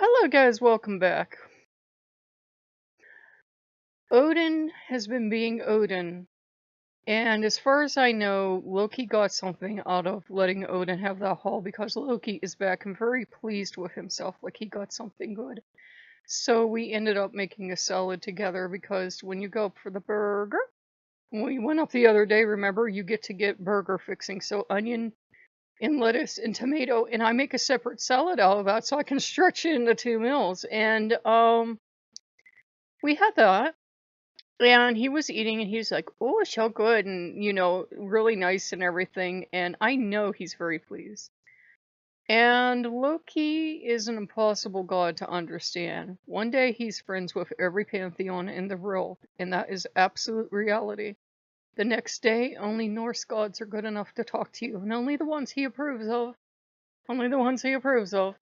Hello guys, welcome back. Odin has been being Odin, and as far as I know, Loki got something out of letting Odin have that haul because Loki is back and very pleased with himself, like he got something good. So we ended up making a salad together because when you go up for the burger, when we went up the other day, remember, you get to get burger fixing, so onion and lettuce and tomato, and I make a separate salad out of that so I can stretch it into 2 meals. And we had that. And he was eating and he's like, "Oh, it's so good," and really nice and everything. And I know he's very pleased. And Loki is an impossible god to understand. One day he's friends with every pantheon in the world, and that is absolute reality. The next day, only Norse gods are good enough to talk to you, and only the ones he approves of. Only the ones he approves of.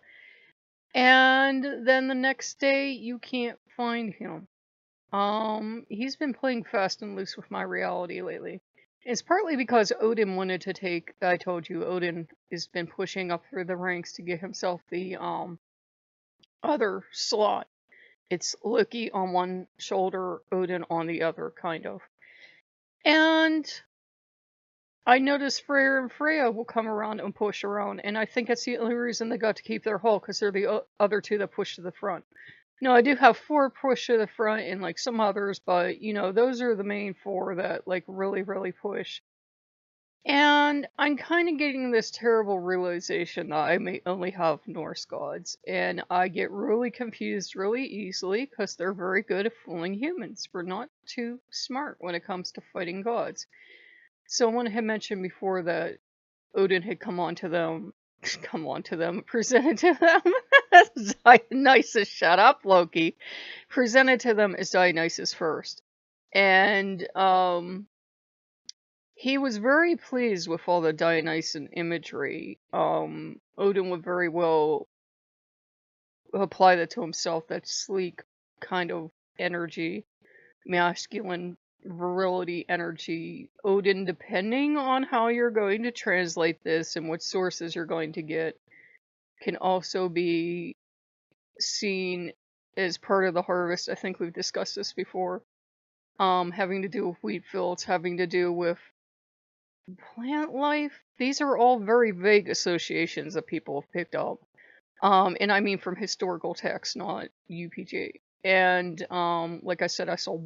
And then the next day, you can't find him. He's been playing fast and loose with my reality lately. It's partly because Odin wanted to take, I told you, Odin has been pushing up through the ranks to get himself the, other slot. It's Loki on one shoulder, Odin on the other, kind of. And I noticed Freyr and Freya will come around and push around, and I think that's the only reason they got to keep their hall, because they're the other two that push to the front. No, I do have 4 push to the front and like some others, but those are the main 4 that like really, really push. And I'm kind of getting this terrible realization that I may only have Norse gods, and I get really confused really easily because they're very good at fooling humans. We're not too smart when it comes to fighting gods. Someone had mentioned before that Odin had presented to them as Dionysus. Shut up, Loki. Presented to them as Dionysus first. And he was very pleased with all the Dionysian imagery. Odin would very well apply that to himself, that sleek kind of energy, masculine virility energy. Odin, depending on how you're going to translate this and what sources you're going to get, can also be seen as part of the harvest. I think we've discussed this before. Having to do with wheat fields, having to do with plant life. These are all very vague associations that people have picked up. And I mean from historical texts, not UPG. And like I said, I saw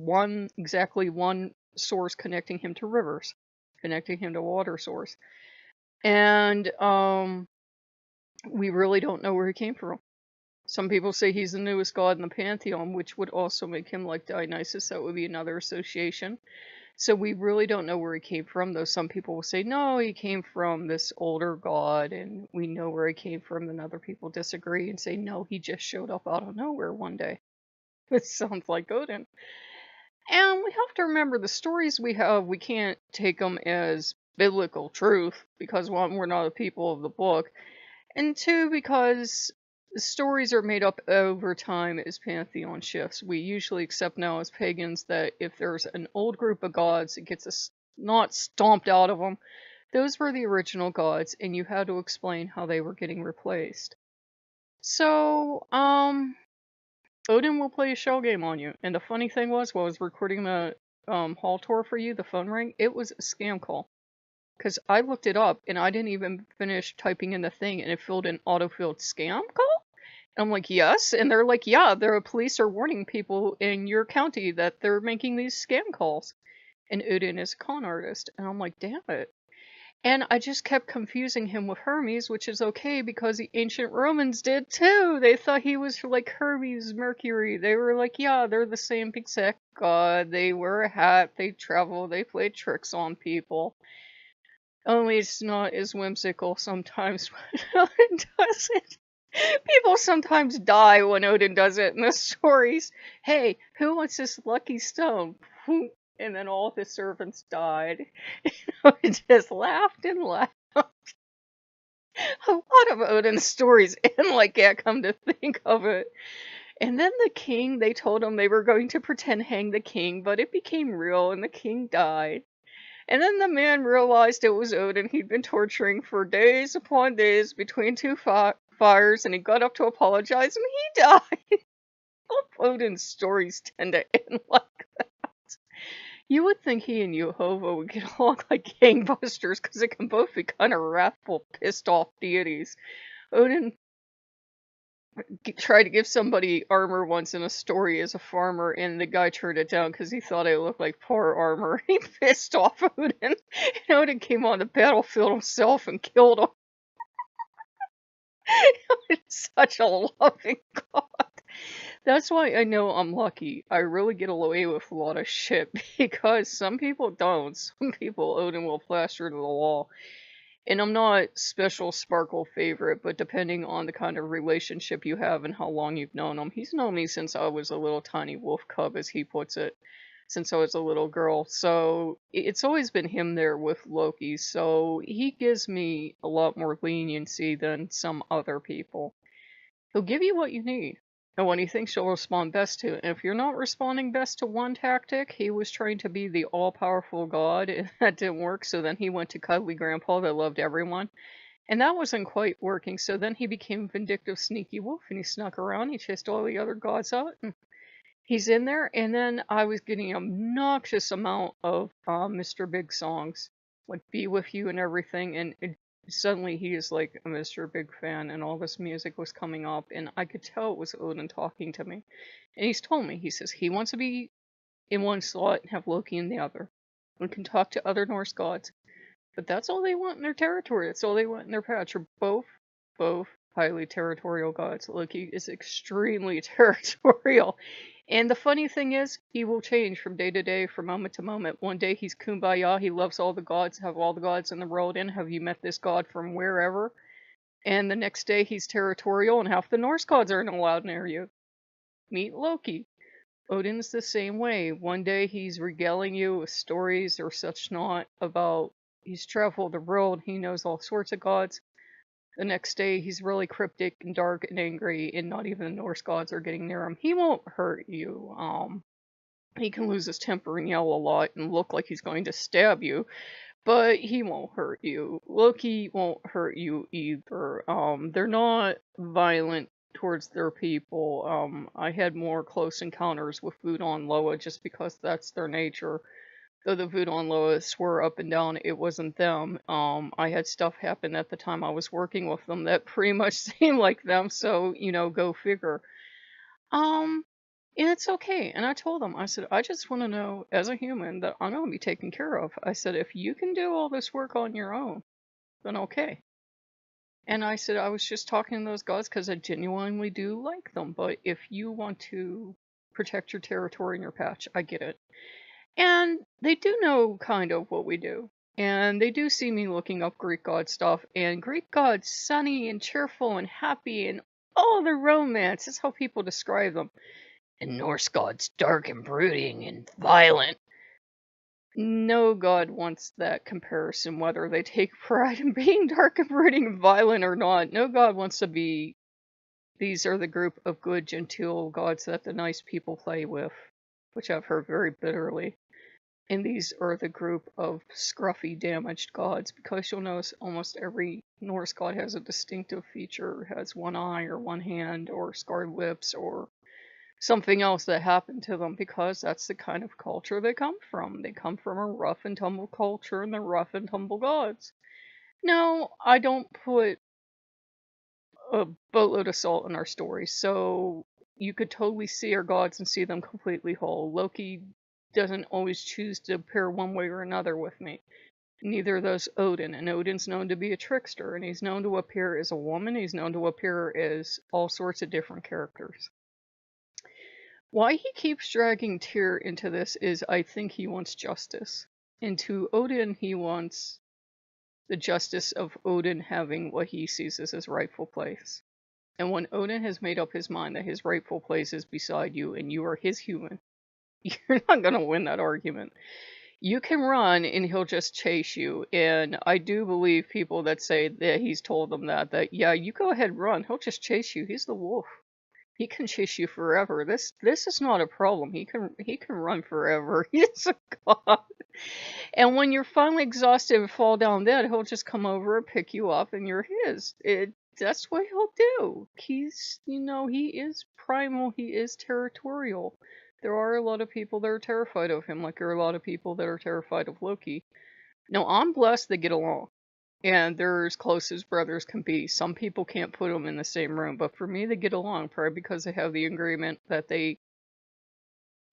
exactly one source connecting him to rivers, connecting him to water source. And we really don't know where he came from. Some people say he's the newest god in the pantheon, which would also make him like Dionysus. That would be another association. So we really don't know where he came from, though some people will say, no, he came from this older god, and we know where he came from, and other people disagree and say, no, he just showed up out of nowhere one day. It sounds like Odin. And we have to remember the stories we have, we can't take them as biblical truth, because 1, we're not a people of the book, and 2, because the stories are made up over time as pantheon shifts. We usually accept now as pagans that if there's an old group of gods, it gets not stomped out of them. Those were the original gods, and you had to explain how they were getting replaced. So, Odin will play a shell game on you. And the funny thing was, while I was recording the hall tour for you, the phone rang, it was a scam call. Because I looked it up, and I didn't even finish typing in the thing, and it filled in auto-filled scam call? And I'm like, yes. And they're like, yeah, the police are warning people in your county that they're making these scam calls. And Odin is a con artist. And I'm like, damn it. And I just kept confusing him with Hermes, which is okay because the ancient Romans did too. They thought he was like Hermes, Mercury. They were like, yeah, they're the same exact god. They wear a hat, they travel, they play tricks on people. Only it's not as whimsical sometimes when Odin does it. People sometimes die when Odin does it in the stories. Hey, who wants this lucky stone? And then all of his servants died. Odin just laughed and laughed. A lot of Odin's stories end like that, come to think of it. And then the king, they told him they were going to pretend hang the king, but it became real and the king died. And then the man realized it was Odin he'd been torturing for days upon days between 2 fires fires, and he got up to apologize, and he died. Odin's stories tend to end like that. You would think he and Jehovah would get along like gangbusters, because they can both be kind of wrathful, pissed off deities. Odin tried to give somebody armor once in a story as a farmer, and the guy turned it down because he thought it looked like poor armor. He pissed off Odin, and Odin came on the battlefield himself and killed him. It's such a loving God. That's why I know I'm lucky. I really get away with a lot of shit, because some people don't. Some people Odin will plaster to the wall. And I'm not special sparkle favorite, but depending on the kind of relationship you have and how long you've known him. He's known me since I was a little tiny wolf cub, as he puts it, since I was a little girl. So it's always been him there with Loki. So he gives me a lot more leniency than some other people. He'll give you what you need and what he thinks you'll respond best to. And if you're not responding best to one tactic, he was trying to be the all-powerful god, and that didn't work, so then he went to cuddly grandpa that loved everyone. And that wasn't quite working, so then he became vindictive, sneaky wolf, and he snuck around, he chased all the other gods out, and he's in there. And then I was getting an obnoxious amount of Mr. Big songs, like Be With You and everything, and suddenly he is like a Mr. Big fan, and all this music was coming up, and I could tell it was Odin talking to me. And he's told me, he says he wants to be in one slot and have Loki in the other, and can talk to other Norse gods. But that's all they want in their territory. That's all they want in their patch. Are both highly territorial gods. Loki is extremely territorial. And the funny thing is, he will change from day to day, from moment to moment. One day he's kumbaya, he loves all the gods, have all the gods in the world in. Have you met this god from wherever? And the next day he's territorial, and half the Norse gods aren't allowed near you. Meet Loki. Odin's the same way. One day he's regaling you with stories or such not about he's traveled the world, he knows all sorts of gods. The next day, he's really cryptic and dark and angry, and not even the Norse gods are getting near him. He won't hurt you. He can lose his temper and yell a lot and look like he's going to stab you, but he won't hurt you. Loki won't hurt you either. They're not violent towards their people. I had more close encounters with Voodoo and Loa just because that's their nature. Though the Voodoo and Loa swore up and down it wasn't them. I had stuff happen at the time I was working with them that pretty much seemed like them, so, go figure. And it's okay. And I told them, I said, I just want to know, as a human, that I'm going to be taken care of. I said, if you can do all this work on your own, then okay. And I said, I was just talking to those gods because I genuinely do like them, but if you want to protect your territory and your patch, I get it. And they do know kind of what we do. And they do see me looking up Greek god stuff. And Greek gods, sunny and cheerful and happy and all the romance. That's how people describe them. And Norse gods, dark and brooding and violent. No god wants that comparison, whether they take pride in being dark and brooding and violent or not. No god wants to be, these are the group of good, genteel gods that the nice people play with, which I've heard very bitterly. And these are the group of scruffy, damaged gods, because you'll notice almost every Norse god has a distinctive feature, has one eye or one hand or scarred lips or something else that happened to them, because that's the kind of culture they come from. They come from a rough and tumble culture, and they're rough and tumble gods. No, I don't put a boatload of salt in our story, so you could totally see our gods and see them completely whole. Loki doesn't always choose to appear one way or another with me. Neither does Odin, and Odin's known to be a trickster, and he's known to appear as a woman, he's known to appear as all sorts of different characters. Why he keeps dragging Tyr into this is I think he wants justice. And to Odin, he wants the justice of Odin having what he sees as his rightful place. And when Odin has made up his mind that his rightful place is beside you and you are his human, you're not going to win that argument. You can run and he'll just chase you. And I do believe people that say that he's told them that yeah, you go ahead and run. He'll just chase you. He's the wolf. He can chase you forever. This is not a problem. He can run forever. He's a god. And when you're finally exhausted and fall down dead, he'll just come over and pick you up and you're his. that's what he'll do. He's, he is primal, he is territorial. There are a lot of people that are terrified of him, like there are a lot of people that are terrified of Loki. Now, I'm blessed they get along, and they're as close as brothers can be. Some people can't put them in the same room, but for me, they get along, probably because they have the agreement that they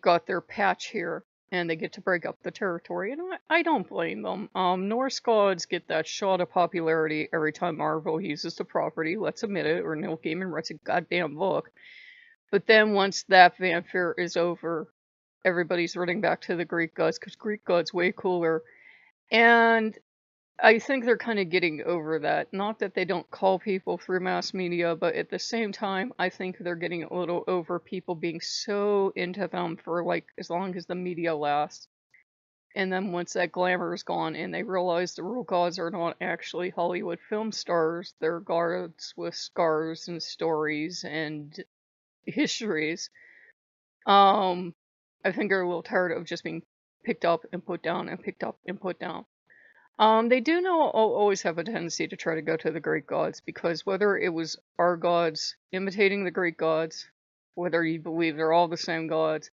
got their patch here, and they get to break up the territory, and I don't blame them. Norse gods get that shot of popularity every time Marvel uses the property, let's admit it, or Neil Gaiman writes a goddamn book. But then once that fanfare is over, everybody's running back to the Greek gods, because Greek gods way cooler. And I think they're kind of getting over that. Not that they don't call people through mass media, but at the same time, I think they're getting a little over people being so into them for like as long as the media lasts. And then once that glamour is gone and they realize the real gods are not actually Hollywood film stars, they're gods with scars and stories and histories. I think they're a little tired of just being picked up and put down and picked up and put down. They do know always have a tendency to try to go to the Greek gods, because whether it was our gods imitating the Greek gods, whether you believe they're all the same gods,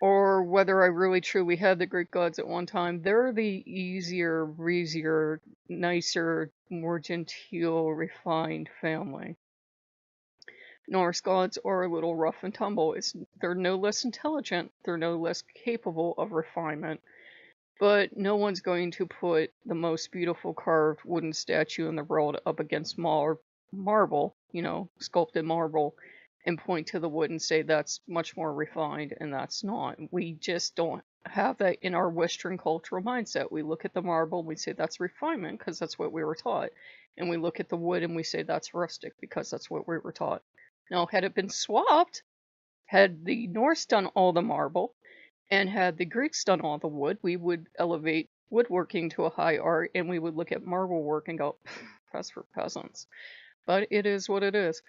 or whether I really truly had the Greek gods at one time, they're the easier, breezier, nicer, more genteel, refined family. Norse gods are a little rough and tumble. They're no less intelligent, they're no less capable of refinement. But no one's going to put the most beautiful carved wooden statue in the world up against marble, sculpted marble, and point to the wood and say that's much more refined, and that's not. We just don't have that in our Western cultural mindset. We look at the marble and we say that's refinement because that's what we were taught. And we look at the wood and we say that's rustic because that's what we were taught. Now, had it been swapped, had the Norse done all the marble, and had the Greeks done all the wood, we would elevate woodworking to a high art, and we would look at marble work and go, that's for peasants. But it is what it is.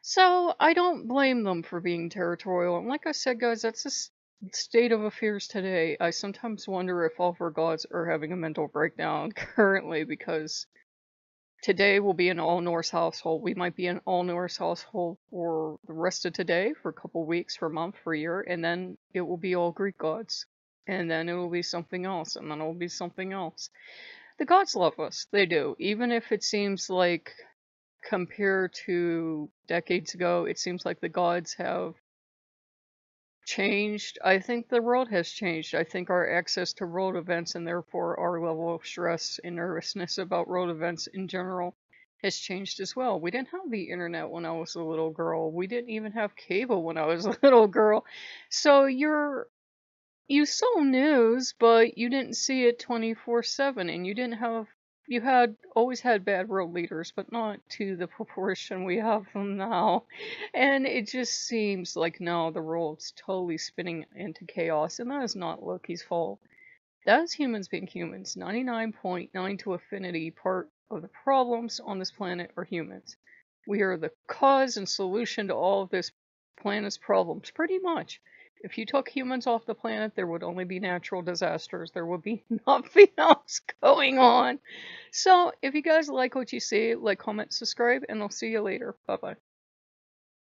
So I don't blame them for being territorial. And like I said, guys, that's the state of affairs today. I sometimes wonder if all of our gods are having a mental breakdown currently, because today will be an all-Norse household. We might be an all-Norse household for the rest of today, for a couple weeks, for a month, for a year, and then it will be all Greek gods. And then it will be something else, and then it will be something else. The gods love us. They do. Even if it seems like, compared to decades ago, it seems like the gods have changed. I think the world has changed. I think our access to world events, and therefore our level of stress and nervousness about world events in general, has changed as well. We didn't have the internet when I was a little girl. We didn't even have cable when I was a little girl. So you saw news, but you didn't see it 24/7, and you had always had bad world leaders, but not to the proportion we have them now. And it just seems like now the world's totally spinning into chaos, and that is not Loki's fault. That is humans being humans. 99.9 to infinity part of the problems on this planet are humans. We are the cause and solution to all of this planet's problems, pretty much. If you took humans off the planet, there would only be natural disasters. There would be nothing else going on. So, if you guys like what you see, like, comment, subscribe, and I'll see you later. Bye-bye.